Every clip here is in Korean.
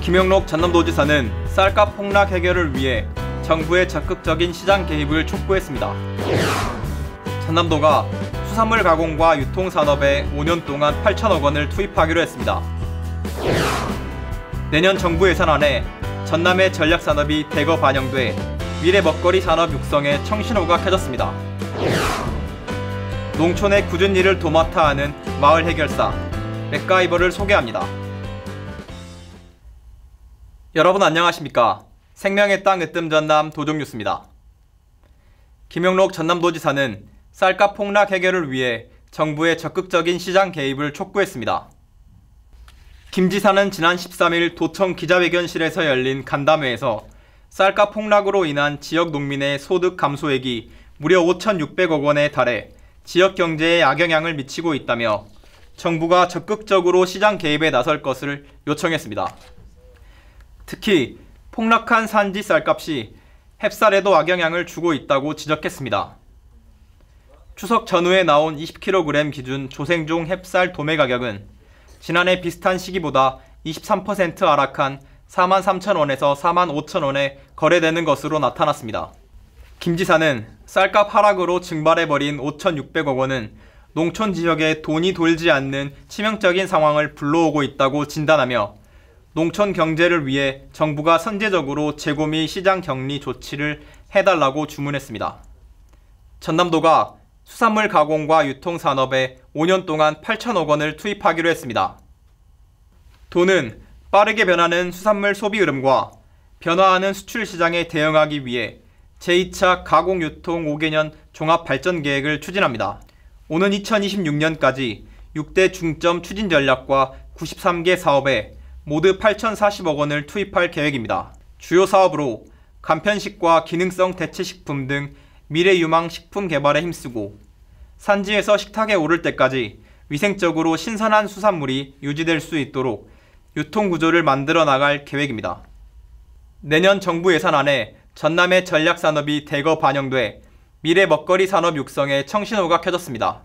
김영록 전남도지사는 쌀값 폭락 해결을 위해 정부의 적극적인 시장 개입을 촉구했습니다. 전남도가 수산물 가공과 유통산업에 5년 동안 8천억 원을 투입하기로 했습니다. 내년 정부 예산안에 전남의 전략산업이 대거 반영돼 미래 먹거리 산업 육성에 청신호가 켜졌습니다. 농촌의 굳은 일을 도맡아 하는 마을 해결사 맥가이버를 소개합니다. 여러분 안녕하십니까? 생명의 땅 으뜸 전남 도종뉴스입니다. 김영록 전남도지사는 쌀값 폭락 해결을 위해 정부의 적극적인 시장 개입을 촉구했습니다. 김 지사는 지난 13일 도청 기자회견실에서 열린 간담회에서 쌀값 폭락으로 인한 지역 농민의 소득 감소액이 무려 5,600억 원에 달해 지역 경제에 악영향을 미치고 있다며 정부가 적극적으로 시장 개입에 나설 것을 요청했습니다. 특히 폭락한 산지 쌀값이 햅쌀에도 악영향을 주고 있다고 지적했습니다. 추석 전후에 나온 20kg 기준 조생종 햅쌀 도매 가격은 지난해 비슷한 시기보다 23% 하락한 43,000원에서 45,000원에 거래되는 것으로 나타났습니다. 김 지사는 쌀값 하락으로 증발해버린 5,600억 원은 농촌 지역에 돈이 돌지 않는 치명적인 상황을 불러오고 있다고 진단하며 농촌 경제를 위해 정부가 선제적으로 재고 및 시장 격리 조치를 해달라고 주문했습니다. 전남도가 수산물 가공과 유통 산업에 5년 동안 8천억 원을 투입하기로 했습니다. 도는 빠르게 변하는 수산물 소비 흐름과 변화하는 수출 시장에 대응하기 위해 제2차 가공 유통 5개년 종합 발전 계획을 추진합니다. 오는 2026년까지 6대 중점 추진 전략과 93개 사업에 모두 8,040억 원을 투입할 계획입니다. 주요 사업으로 간편식과 기능성 대체식품 등 미래 유망 식품 개발에 힘쓰고 산지에서 식탁에 오를 때까지 위생적으로 신선한 수산물이 유지될 수 있도록 유통구조를 만들어 나갈 계획입니다. 내년 정부 예산안에 전남의 전략산업이 대거 반영돼 미래 먹거리 산업 육성에 청신호가 켜졌습니다.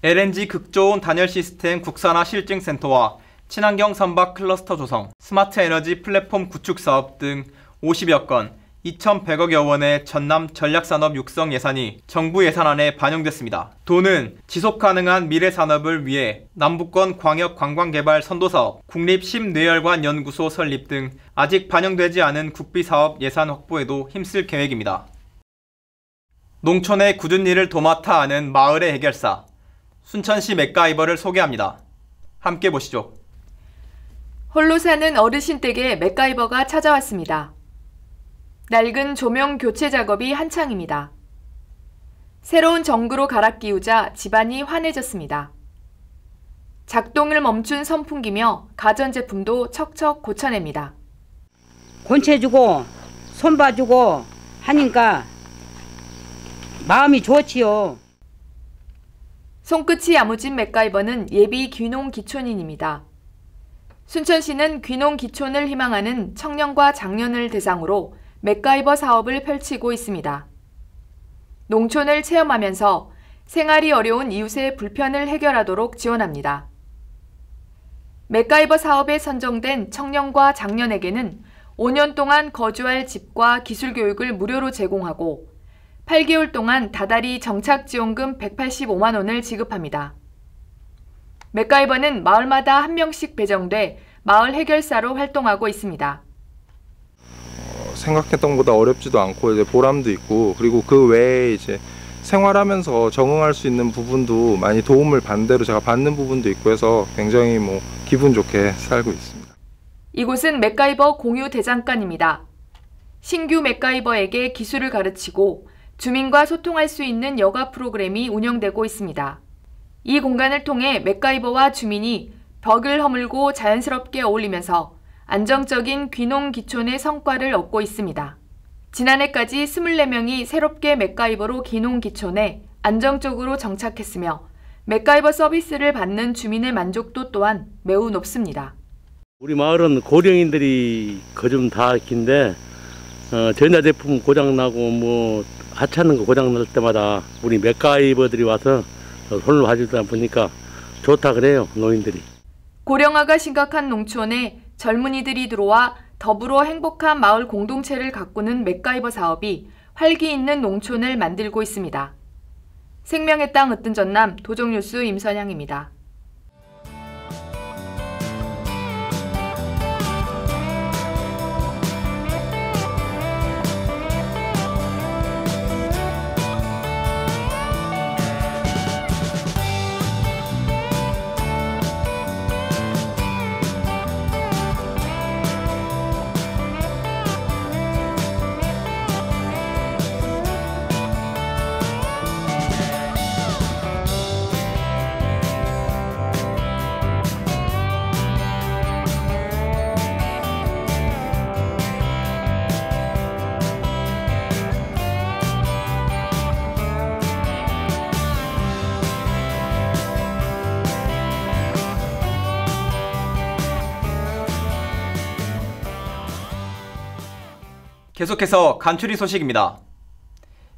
LNG 극조온 단열 시스템 국산화 실증센터와 친환경 선박 클러스터 조성, 스마트 에너지 플랫폼 구축 사업 등 50여 건, 2,100억여 원의 전남 전략산업 육성 예산이 정부 예산안에 반영됐습니다. 도는 지속가능한 미래산업을 위해 남부권 광역관광개발 선도사업, 국립심뇌혈관 연구소 설립 등 아직 반영되지 않은 국비사업 예산 확보에도 힘쓸 계획입니다. 농촌의 굳은 일을 도맡아 하는 마을의 해결사, 순천시 맥가이버를 소개합니다. 함께 보시죠. 홀로 사는 어르신 댁에 맥가이버가 찾아왔습니다. 낡은 조명 교체 작업이 한창입니다. 새로운 전구로 갈아 끼우자 집안이 환해졌습니다. 작동을 멈춘 선풍기며 가전제품도 척척 고쳐냅니다. 권채주고 손 봐주고 하니까 마음이 좋지요. 손끝이 야무진 맥가이버는 예비 귀농귀촌인입니다. 순천시는 귀농귀촌을 희망하는 청년과 장년을 대상으로 맥가이버 사업을 펼치고 있습니다. 농촌을 체험하면서 생활이 어려운 이웃의 불편을 해결하도록 지원합니다. 맥가이버 사업에 선정된 청년과 장년에게는 5년 동안 거주할 집과 기술 교육을 무료로 제공하고 8개월 동안 다달이 정착지원금 185만 원을 지급합니다. 맥가이버는 마을마다 한 명씩 배정돼 마을 해결사로 활동하고 있습니다. 생각했던 것보다 어렵지도 않고 이제 보람도 있고, 그리고 그 외에 이제 생활하면서 적응할 수 있는 부분도 많이 도움을 반대로 제가 받는 부분도 있고 해서 굉장히 기분 좋게 살고 있습니다. 이곳은 맥가이버 공유 대장간입니다. 신규 맥가이버에게 기술을 가르치고 주민과 소통할 수 있는 여가 프로그램이 운영되고 있습니다. 이 공간을 통해 맥가이버와 주민이 벽을 허물고 자연스럽게 어울리면서 안정적인 귀농귀촌의 성과를 얻고 있습니다. 지난해까지 24명이 새롭게 맥가이버로 귀농귀촌에 안정적으로 정착했으며 맥가이버 서비스를 받는 주민의 만족도 또한 매우 높습니다. 우리 마을은 고령인들이 거좀 다 긴데 전자제품 고장나고 하찮은 거 고장날 때마다 우리 맥가이버들이 와서 손을 봐주다 보니까 좋다 그래요, 노인들이. 고령화가 심각한 농촌에 젊은이들이 들어와 더불어 행복한 마을 공동체를 가꾸는 맥가이버 사업이 활기 있는 농촌을 만들고 있습니다. 생명의 땅 으뜸 전남 도종뉴스 임선양입니다. 계속해서 간추리 소식입니다.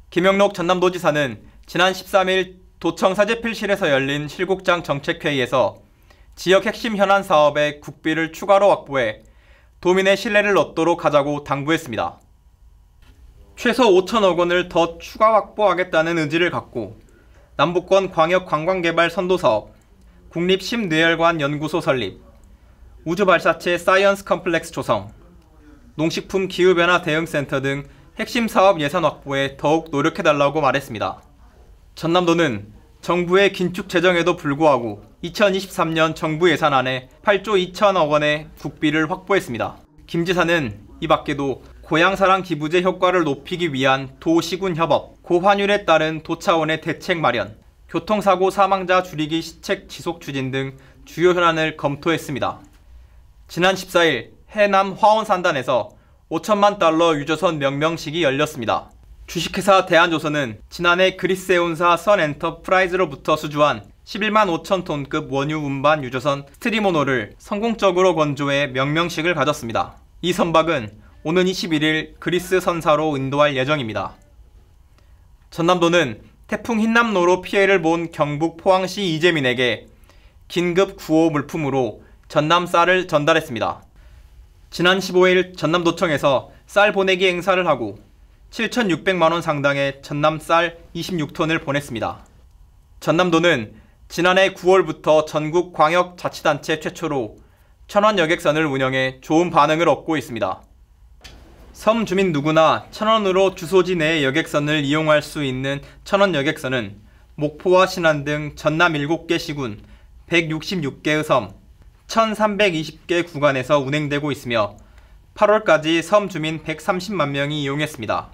김영록 전남도지사는 지난 13일 도청 사제필실에서 열린 실국장 정책회의에서 지역 핵심 현안 사업에 국비를 추가로 확보해 도민의 신뢰를 얻도록 하자고 당부했습니다. 최소 5천억 원을 더 추가 확보하겠다는 의지를 갖고 남북권 광역 관광개발 선도사업, 국립심뇌혈관 연구소 설립, 우주발사체 사이언스 컴플렉스 조성, 농식품 기후변화 대응센터 등 핵심 사업 예산 확보에 더욱 노력해달라고 말했습니다. 전남도는 정부의 긴축 재정에도 불구하고 2023년 정부 예산안에 8조 2천억 원의 국비를 확보했습니다. 김 지사는 이 밖에도 고향사랑 기부제 효과를 높이기 위한 도시군 협업, 고환율에 따른 도차원의 대책 마련, 교통사고 사망자 줄이기 시책 지속 추진 등 주요 현안을 검토했습니다. 지난 14일 해남 화원산단에서 5천만 달러 유조선 명명식이 열렸습니다. 주식회사 대한조선은 지난해 그리스의 온사 선엔터프라이즈로부터 수주한 11만 5천 톤급 원유 운반 유조선 스트리모노를 성공적으로 건조해 명명식을 가졌습니다. 이 선박은 오는 21일 그리스 선사로 인도할 예정입니다. 전남도는 태풍 흰남노로 피해를 본 경북 포항시 이재민에게 긴급 구호 물품으로 전남 쌀을 전달했습니다. 지난 15일 전남도청에서 쌀 보내기 행사를 하고 7,600만원 상당의 전남 쌀 26톤을 보냈습니다. 전남도는 지난해 9월부터 전국 광역자치단체 최초로 천원 여객선을 운영해 좋은 반응을 얻고 있습니다. 섬 주민 누구나 1,000원으로 주소지 내의 여객선을 이용할 수 있는 천원 여객선은 목포와 신안 등 전남 7개 시군 166개의 섬 1,320개 구간에서 운행되고 있으며 8월까지 섬 주민 130만 명이 이용했습니다.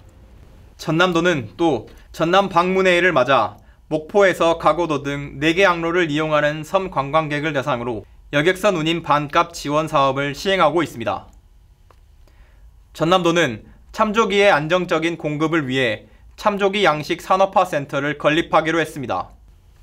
전남도는 또 전남 방문해일을 맞아 목포에서 가고도 등 4개 항로를 이용하는 섬 관광객을 대상으로 여객선 운임 반값 지원 사업을 시행하고 있습니다. 전남도는 참조기의 안정적인 공급을 위해 참조기 양식 산업화 센터를 건립하기로 했습니다.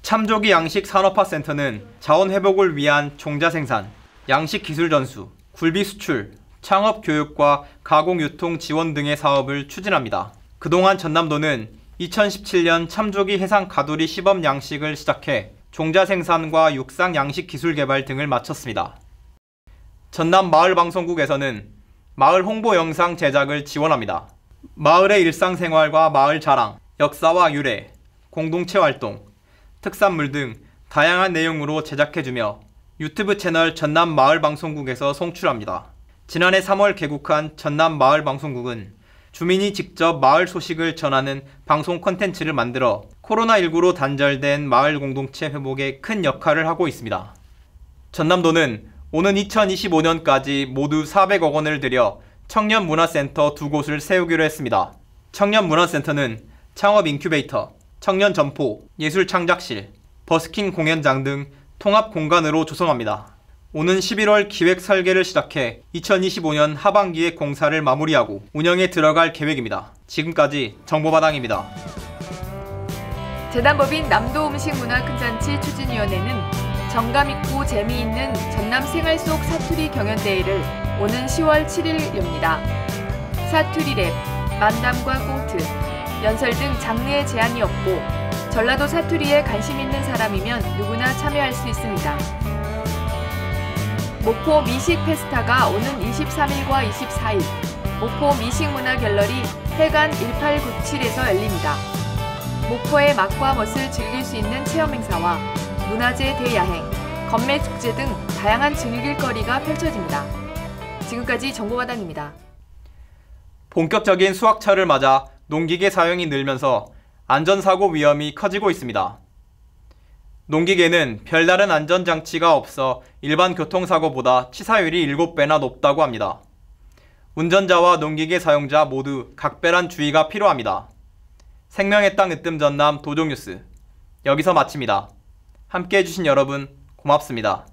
참조기 양식 산업화 센터는 자원 회복을 위한 종자 생산, 양식 기술 전수, 굴비 수출, 창업 교육과 가공 유통 지원 등의 사업을 추진합니다. 그동안 전남도는 2017년 참조기 해상 가두리 시범 양식을 시작해 종자 생산과 육상 양식 기술 개발 등을 마쳤습니다. 전남 마을방송국에서는 마을 홍보 영상 제작을 지원합니다. 마을의 일상생활과 마을 자랑, 역사와 유래, 공동체 활동, 특산물 등 다양한 내용으로 제작해주며 유튜브 채널 전남마을방송국에서 송출합니다. 지난해 3월 개국한 전남마을방송국은 주민이 직접 마을 소식을 전하는 방송 콘텐츠를 만들어 코로나19로 단절된 마을 공동체 회복에 큰 역할을 하고 있습니다. 전남도는 오는 2025년까지 모두 400억 원을 들여 청년문화센터 2곳을 세우기로 했습니다. 청년문화센터는 창업 인큐베이터, 청년 점포, 예술 창작실, 버스킹 공연장 등 통합 공간으로 조성합니다. 오는 11월 기획 설계를 시작해 2025년 하반기에 공사를 마무리하고 운영에 들어갈 계획입니다. 지금까지 정보마당입니다. 재단법인 남도음식문화큰잔치 추진위원회는 정감있고 재미있는 전남 생활 속 사투리 경연대회를 오는 10월 7일 엽니다. 사투리 랩, 만담과 꽁트, 연설 등 장르에 제한이 없고 전라도 사투리에 관심 있는 사람이면 누구나 참여할 수 있습니다. 목포 미식 페스타가 오는 23일과 24일 목포 미식문화갤러리 해관 1897에서 열립니다. 목포의 맛과 멋을 즐길 수 있는 체험 행사와 문화재 대야행, 건매축제 등 다양한 즐길거리가 펼쳐집니다. 지금까지 정보마당입니다. 본격적인 수확철을 맞아 농기계 사용이 늘면서 안전사고 위험이 커지고 있습니다. 농기계는 별다른 안전장치가 없어 일반 교통사고보다 치사율이 7배나 높다고 합니다. 운전자와 농기계 사용자 모두 각별한 주의가 필요합니다. 생명의 땅 으뜸 전남 도종뉴스 여기서 마칩니다. 함께해 주신 여러분 고맙습니다.